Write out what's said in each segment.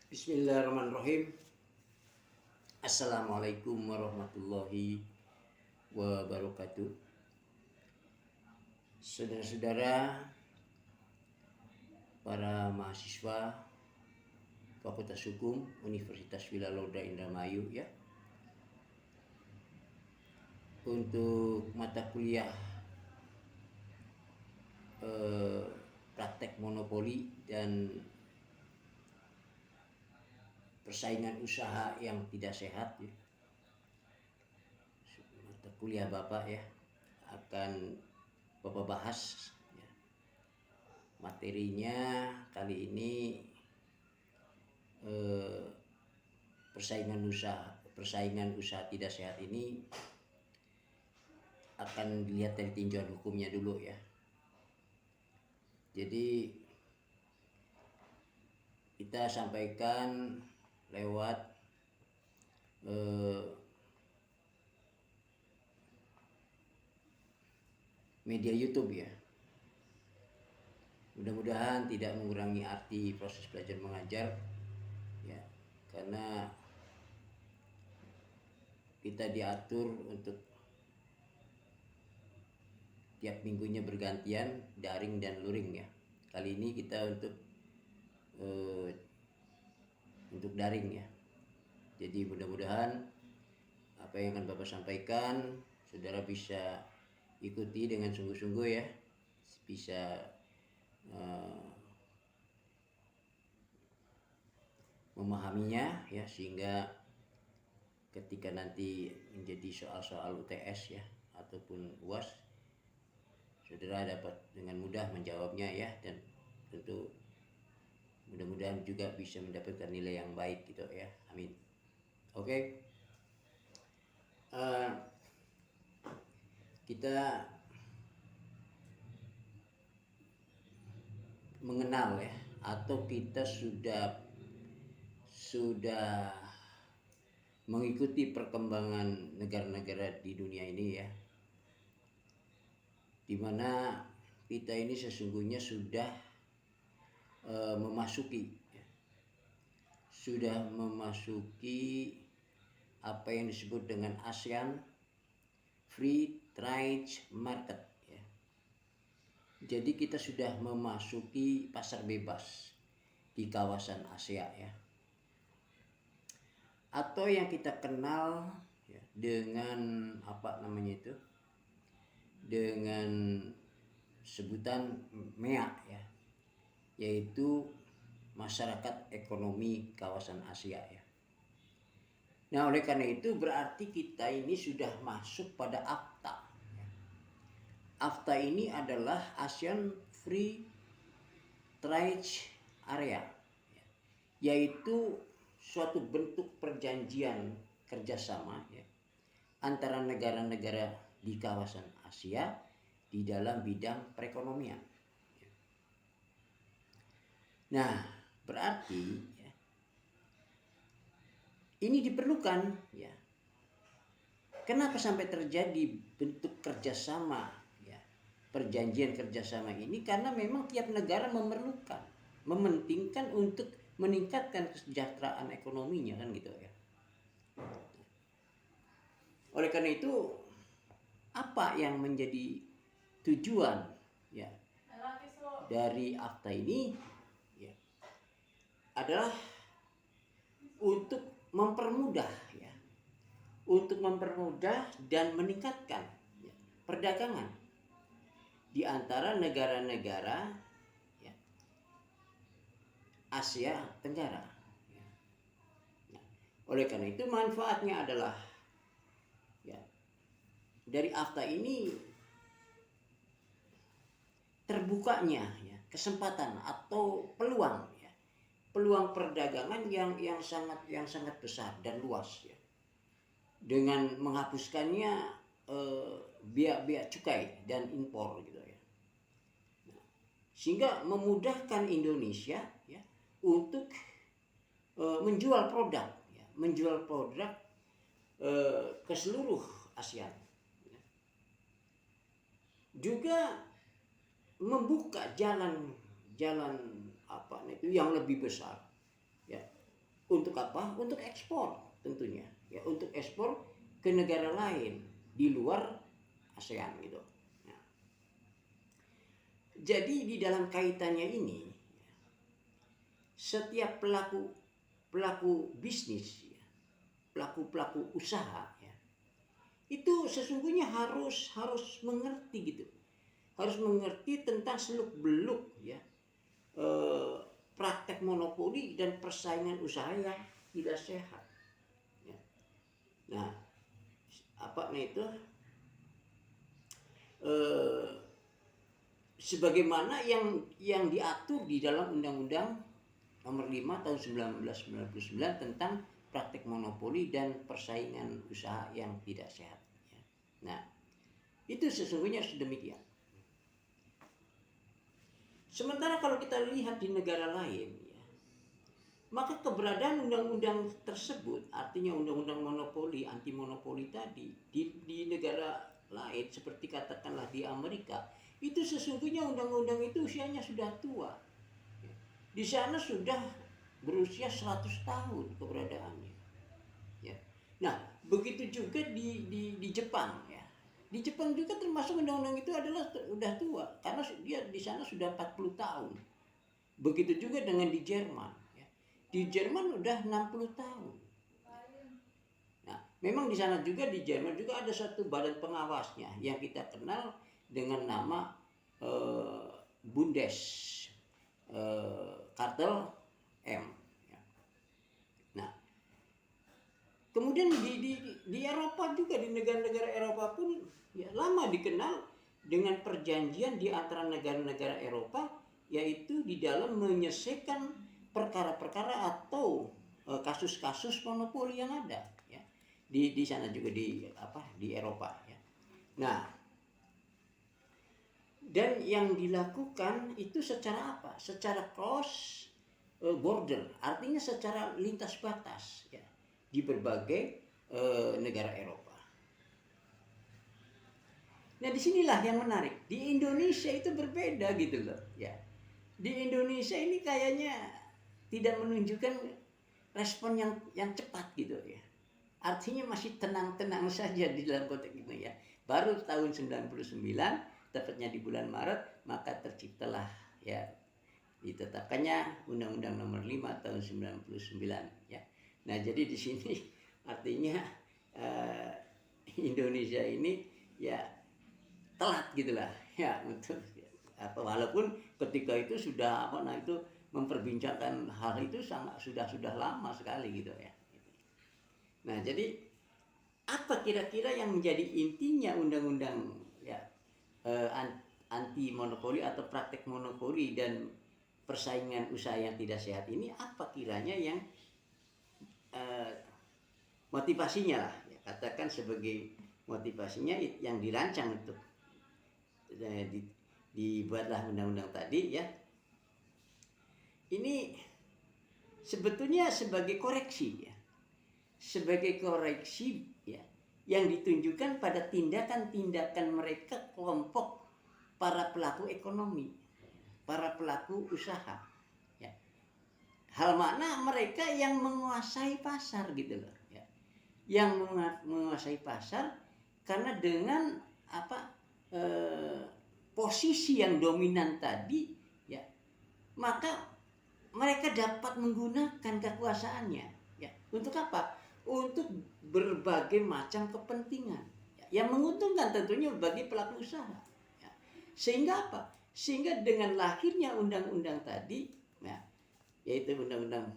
Bismillahirrahmanirrahim. Assalamualaikum warahmatullahi wabarakatuh. Saudara-saudara, para mahasiswa Fakultas Hukum Universitas Wilalauda Indramayu ya. Untuk mata kuliah praktek monopoli dan persaingan usaha yang tidak sehat ya. Mata kuliah Bapak ya akan Bapak bahas ya. Materinya kali ini persaingan usaha tidak sehat ini akan dilihat dari tinjauan hukumnya dulu ya. Jadi kita sampaikan lewat media YouTube ya. Mudah-mudahan tidak mengurangi arti proses belajar mengajar ya, karena kita diatur untuk tiap minggunya bergantian daring dan luring ya. Kali ini kita untuk daring ya. Jadi mudah-mudahan apa yang akan Bapak sampaikan saudara bisa ikuti dengan sungguh-sungguh ya, bisa memahaminya ya, sehingga ketika nanti menjadi soal-soal UTS ya ataupun UAS saudara dapat dengan mudah menjawabnya ya, dan tentu mudah-mudahan juga bisa mendapatkan nilai yang baik gitu ya. Amin. Oke. Kita mengenal ya, atau kita sudah mengikuti perkembangan negara-negara di dunia ini ya, dimana kita ini sesungguhnya sudah memasuki apa yang disebut dengan ASEAN Free Trade Market ya. Jadi kita sudah memasuki pasar bebas di kawasan Asia ya, atau yang kita kenal ya, dengan dengan sebutan MEA ya, yaitu masyarakat ekonomi kawasan Asia ya. Nah, oleh karena itu berarti kita ini sudah masuk pada AFTA. AFTA ini adalah ASEAN Free Trade Area, yaitu suatu bentuk perjanjian kerjasama ya, antara negara-negara di kawasan Asia di dalam bidang perekonomian. Nah, berarti ya, ini diperlukan ya. Kenapa sampai terjadi bentuk kerjasama ya, perjanjian kerjasama ini? Karena memang tiap negara mementingkan untuk meningkatkan kesejahteraan ekonominya kan gitu ya. Oleh karena itu, apa yang menjadi tujuan ya dari AFTA ini ya, adalah untuk mempermudah dan meningkatkan ya, perdagangan di antara negara-negara ya, Asia Tenggara ya. Nah, oleh karena itu manfaatnya adalah ya, dari AFTA ini terbukanya ya, kesempatan atau peluang perdagangan yang sangat besar dan luas ya, dengan menghapuskannya biaya cukai dan impor gitu ya. Nah, sehingga memudahkan Indonesia ya untuk menjual produk ke seluruh ASEAN ya. Juga membuka jalan yang lebih besar ya, Untuk apa? Untuk ekspor tentunya. Ya, untuk ekspor ke negara lain di luar ASEAN gitu. Nah, jadi di dalam kaitannya ini, setiap pelaku bisnis, ya, pelaku usaha, ya, itu sesungguhnya harus mengerti gitu, harus mengerti tentang seluk beluk, ya, praktek monopoli dan persaingan usaha yang tidak sehat. Ya. Nah, apa nih itu? Sebagaimana yang diatur di dalam Undang-Undang Nomor 5 tahun 1999 tentang praktek monopoli dan persaingan usaha yang tidak sehat. Ya. Nah, itu sesungguhnya sedemikian. Sementara kalau kita lihat di negara lain, ya, maka keberadaan undang-undang tersebut, artinya undang-undang monopoli, anti monopoli tadi, di negara lain seperti katakanlah di Amerika, itu sesungguhnya undang-undang itu usianya sudah tua. Di sana sudah berusia 100 tahun keberadaannya. Ya. Nah, begitu juga di Jepang, ya. Di Jepang juga termasuk undang-undang itu adalah sudah tua karena dia di sana sudah 40 tahun. Begitu juga dengan di Jerman, ya. Di Jerman udah 60 tahun. Nah, memang di sana juga di Jerman juga ada satu badan pengawasnya yang kita kenal dengan nama Bundes Kartel M. Ya. Nah, kemudian di Eropa juga, di negara-negara Eropa pun ya lama dikenal dengan perjanjian di antara negara-negara Eropa, yaitu di dalam menyelesaikan perkara-perkara atau kasus-kasus monopoli yang ada, ya. Di sana juga di Eropa, ya. Nah, dan yang dilakukan itu secara apa? Secara cross border, artinya secara lintas batas, ya, di berbagai negara Eropa. Nah, disinilah yang menarik. Di Indonesia itu berbeda gitu loh, ya. Di Indonesia ini kayaknya tidak menunjukkan respon yang cepat gitu, ya. Artinya masih tenang-tenang saja di dalam konteks ini, ya. Baru tahun 99, tepatnya di bulan Maret, maka terciptalah, ya, ditetapkannya Undang-Undang Nomor 5 tahun 99, ya. Nah, jadi di sini artinya Indonesia ini ya telat gitulah, ya, untuk apa, walaupun ketika itu sudah memperbincangkan hal itu sudah lama sekali gitu, ya. Nah, jadi apa kira-kira yang menjadi intinya undang-undang, ya, anti monopoli atau praktek monopoli dan persaingan usaha yang tidak sehat ini, apa kiranya yang motivasinya lah, ya, katakan sebagai motivasinya yang dirancang untuk dibuatlah undang-undang tadi, ya. Ini sebetulnya sebagai koreksi, ya. Sebagai koreksi, ya, yang ditunjukkan pada tindakan-tindakan mereka, kelompok para pelaku ekonomi, para pelaku usaha, ya. Hal mana mereka yang menguasai pasar gitu loh, ya. Yang menguasai pasar karena dengan posisi yang dominan tadi, ya, maka mereka dapat menggunakan kekuasaannya, ya, untuk apa? Untuk berbagai macam kepentingan, ya, yang menguntungkan tentunya bagi pelaku usaha, ya. Sehingga apa? Sehingga dengan lahirnya undang-undang tadi, ya, yaitu undang-undang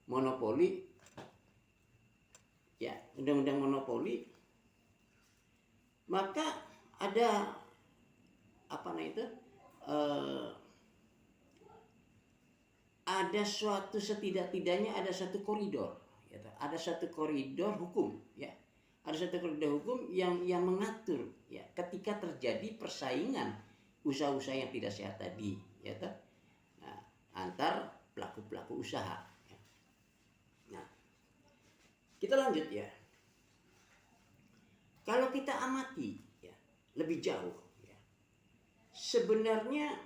monopoli, ya, undang-undang monopoli, maka ada ada suatu setidak-tidaknya ada satu koridor, ya, ada satu koridor hukum, ya, ada satu koridor hukum yang mengatur, ya, ketika terjadi persaingan usaha-usaha yang tidak sehat tadi, ya, nah, antar pelaku usaha, ya. Nah, kita lanjut, ya. Kalau kita amati, ya, lebih jauh, ya, sebenarnya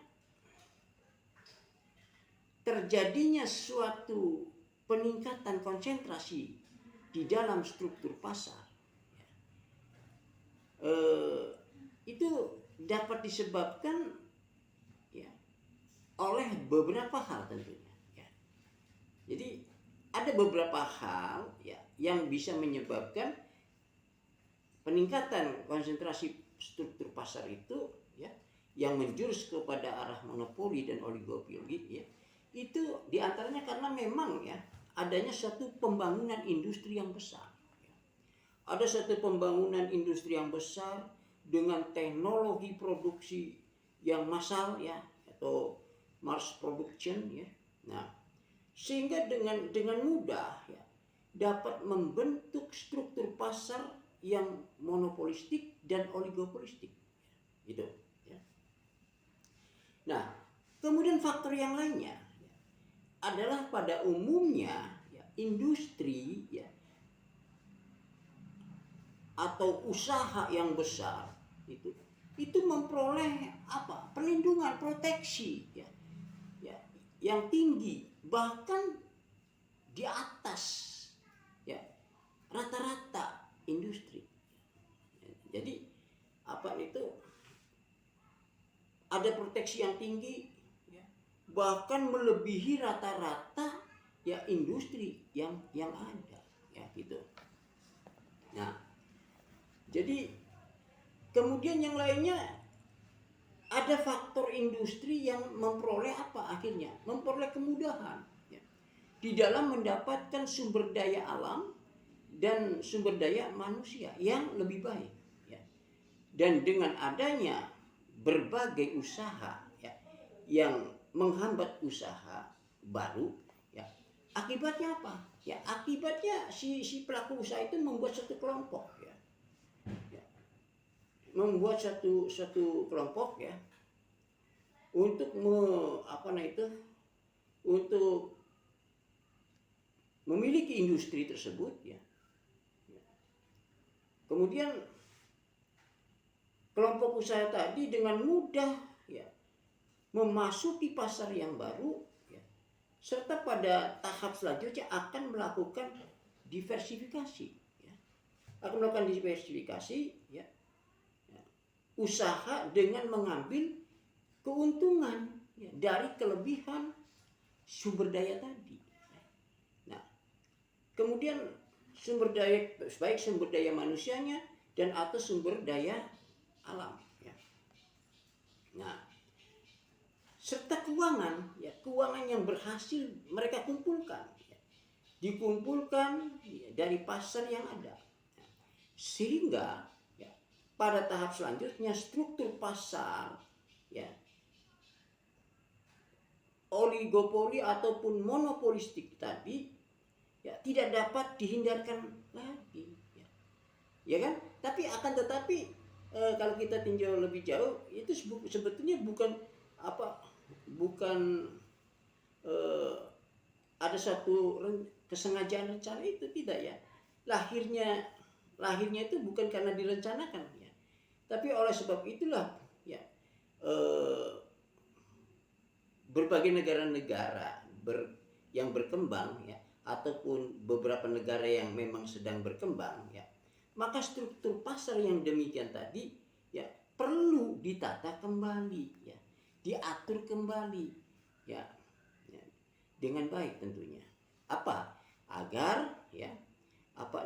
terjadinya suatu peningkatan konsentrasi di dalam struktur pasar itu dapat disebabkan ya oleh beberapa hal tentunya ya. Jadi ada beberapa hal ya yang bisa menyebabkan peningkatan konsentrasi struktur pasar itu ya yang menjurus kepada arah monopoli dan oligopoli ya, itu diantaranya karena memang ya adanya suatu pembangunan industri yang besar ya. Ada suatu pembangunan industri yang besar dengan teknologi produksi yang massal ya atau mass production ya. Nah, sehingga dengan mudah ya dapat membentuk struktur pasar yang monopolistik dan oligopolistik gitu ya. Nah, kemudian faktor yang lainnya ya, adalah pada umumnya ya, industri ya atau usaha yang besar itu memperoleh apa? Perlindungan, proteksi ya, ya yang tinggi, bahkan di atas ya rata-rata industri. Jadi apa itu ada proteksi yang tinggi ya, bahkan melebihi rata-rata ya industri yang ada ya gitu. Nah, jadi kemudian yang lainnya ada faktor industri yang memperoleh apa akhirnya? Memperoleh kemudahan ya, di dalam mendapatkan sumber daya alam dan sumber daya manusia yang lebih baik ya. Dan dengan adanya berbagai usaha ya, yang menghambat usaha baru ya, akibatnya apa? Ya akibatnya si pelaku usaha itu membuat satu kelompok ya. Membuat satu kelompok ya untuk untuk memiliki industri tersebut ya. Kemudian kelompok usaha tadi dengan mudah ya memasuki pasar yang baru ya, serta pada tahap selanjutnya akan melakukan diversifikasi ya. Akan melakukan diversifikasi ya, usaha dengan mengambil keuntungan ya, dari kelebihan sumber daya tadi. Nah, kemudian sumber daya baik sumber daya manusianya dan atau sumber daya alam ya. Nah, serta keuangan ya, keuangan yang berhasil mereka kumpulkan ya, dikumpulkan ya, dari pasar yang ada ya. Sehingga ya, pada tahap selanjutnya struktur pasar ya oligopoli ataupun monopolistik tadi ya tidak dapat dihindarkan lagi ya, ya kan? Tapi akan tetapi kalau kita tinjau lebih jauh itu sebetulnya bukan ada satu kesengajaan rencana itu, tidak ya. Lahirnya itu bukan karena direncanakan ya, tapi oleh sebab itulah ya berbagai negara-negara yang berkembang ya ataupun beberapa negara yang memang sedang berkembang ya, maka struktur pasar yang demikian tadi ya perlu ditata kembali ya, diatur kembali ya, dengan baik tentunya. Apa? Agar ya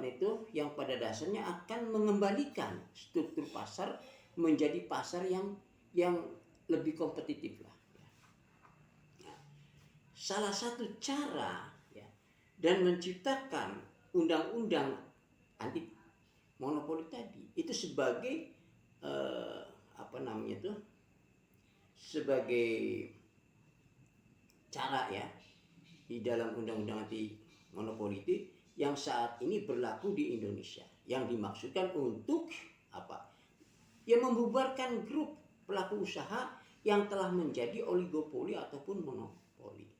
itu yang pada dasarnya akan mengembalikan struktur pasar menjadi pasar yang lebih kompetitif lah. Salah satu cara ya, dan menciptakan undang-undang anti monopoli tadi itu sebagai sebagai cara ya di dalam undang-undang anti monopoli itu yang saat ini berlaku di Indonesia, yang dimaksudkan untuk ya membubarkan grup pelaku usaha yang telah menjadi oligopoli ataupun monopoli.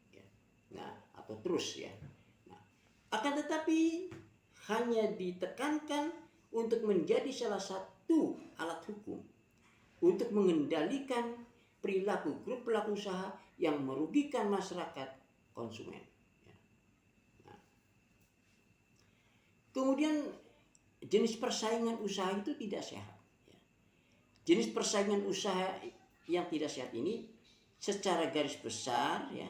Nah, atau terus ya. Nah, akan tetapi hanya ditekankan untuk menjadi salah satu alat hukum untuk mengendalikan perilaku grup pelaku usaha yang merugikan masyarakat konsumen. Nah, Kemudian jenis persaingan usaha itu tidak sehat. Jenis persaingan usaha yang tidak sehat ini secara garis besar ya,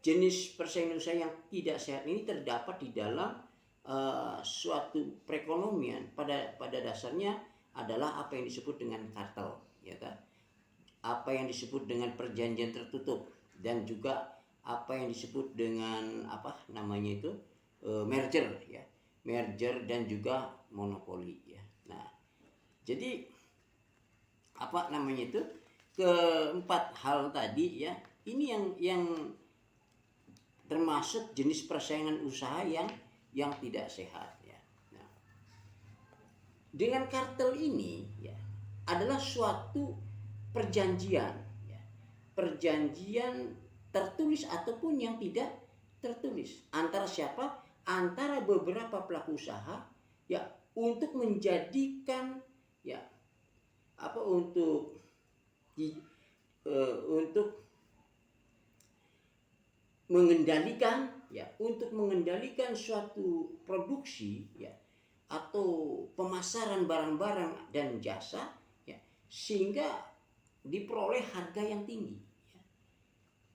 jenis persaingan usaha yang tidak sehat ini terdapat di dalam suatu perekonomian pada dasarnya adalah apa yang disebut dengan kartel, ya kan? Apa yang disebut dengan perjanjian tertutup dan juga apa yang disebut dengan merger ya, merger dan juga monopoli ya. Nah, jadi keempat hal tadi ya, ini yang termasuk jenis persaingan usaha yang tidak sehat ya. Nah, dengan kartel ini ya adalah suatu perjanjian ya, perjanjian tertulis ataupun yang tidak tertulis antara siapa? Antara beberapa pelaku usaha ya, untuk menjadikan ya untuk mengendalikan suatu produksi ya, atau pemasaran barang-barang dan jasa ya, sehingga diperoleh harga yang tinggi ya.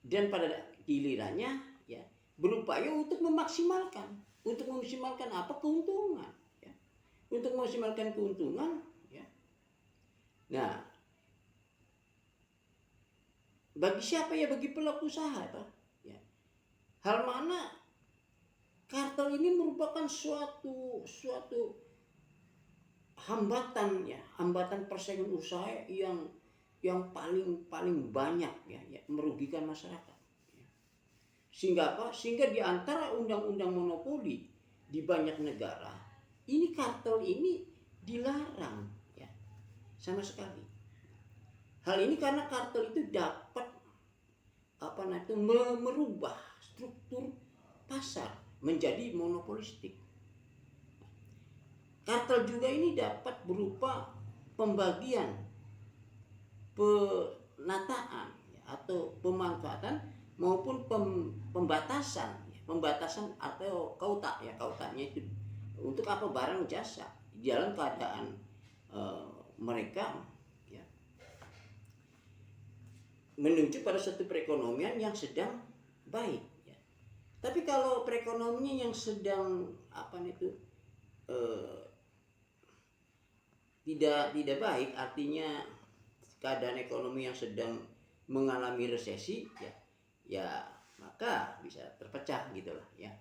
Dan pada gilirannya ya berupaya untuk memaksimalkan keuntungan ya. Untuk memaksimalkan keuntungan ya. Nah, bagi siapa ya? Bagi pelaku usaha ya. Hal mana kartel ini merupakan suatu hambatan ya, hambatan persaingan usaha yang paling banyak ya, merugikan masyarakat. Sehingga apa? Sehingga di antara undang-undang monopoli di banyak negara, ini kartel ini dilarang ya, sama sekali. Hal ini karena kartel itu dapat merubah struktur pasar menjadi monopolistik. Kartel juga ini dapat berupa pembagian, penataan ya, atau pemanfaatan maupun pembatasan atau kauta ya, kautanya itu untuk apa? Barang jasa di dalam keadaan mereka ya menuju pada suatu perekonomian yang sedang baik ya. Tapi kalau perekonomian yang sedang tidak baik, artinya keadaan ekonomi yang sedang mengalami resesi ya maka bisa terpecah gitulah ya.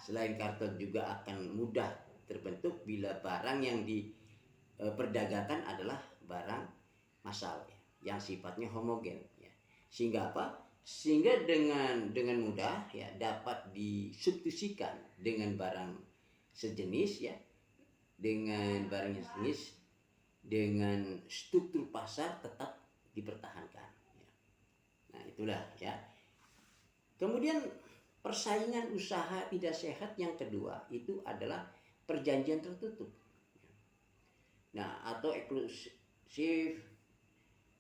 Selain kartel juga akan mudah terbentuk bila barang yang diperdagangkan adalah barang massal ya, yang sifatnya homogen ya. Sehingga apa? Sehingga dengan mudah ya dapat disubstitusikan dengan barang sejenis ya, dengan barang sejenis, dengan struktur pasar tetap dipertahankan ya. Nah, itulah ya. Kemudian persaingan usaha tidak sehat yang kedua itu adalah perjanjian tertutup. Nah, atau eksklusif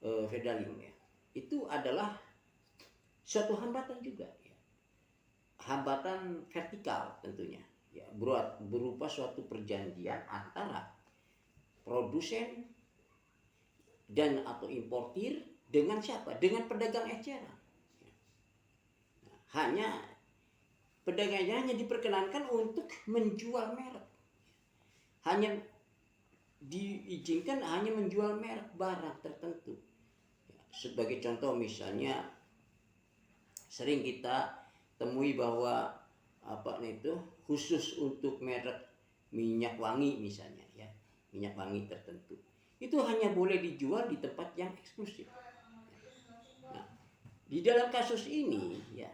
feudalism ya. Itu adalah suatu hambatan juga ya. Hambatan vertikal tentunya ya, berupa suatu perjanjian antara produsen dan atau importir dengan siapa? Dengan pedagang eceran. Nah, hanya pedagangnya hanya diperkenankan untuk menjual merek. Hanya diizinkan hanya menjual merek barang tertentu. Ya, sebagai contoh misalnya sering kita temui bahwa khusus untuk merek minyak wangi misalnya ya, minyak wangi tertentu itu hanya boleh dijual di tempat yang eksklusif. Nah, di dalam kasus ini ya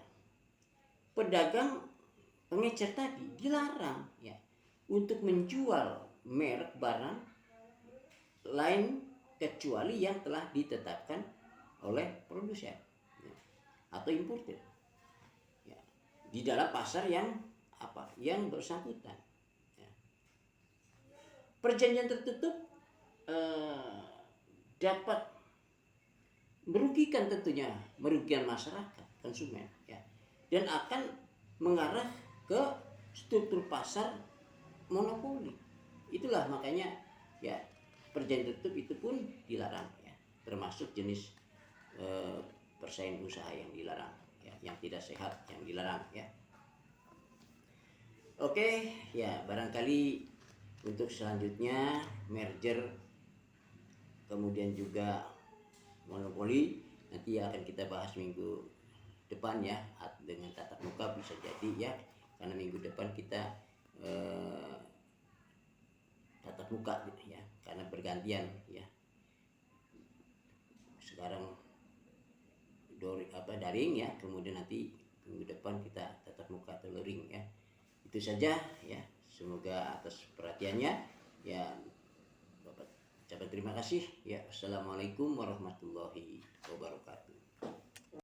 pedagang pengecer tadi dilarang ya untuk menjual merek barang lain kecuali yang telah ditetapkan oleh produsen ya, atau importer ya, di dalam pasar yang bersangkutan ya. Perjanjian tertutup dapat merugikan masyarakat konsumen ya, dan akan mengarah ke struktur pasar monopoli. Itulah makanya ya perjanjian tertutup itu pun dilarang ya, termasuk jenis persaingan usaha yang dilarang ya, yang tidak sehat yang dilarang ya. Oke ya, barangkali untuk selanjutnya merger kemudian juga monopoli nanti akan kita bahas minggu depan ya, dengan tatap muka bisa jadi ya, karena minggu depan kita tatap muka gitu ya, karena bergantian ya, sekarang daring ya, kemudian nanti minggu depan kita tatap muka atau luring ya. Itu saja ya, semoga atas perhatiannya ya, Bapak ucapkan terima kasih ya. Assalamualaikum warahmatullahi wabarakatuh.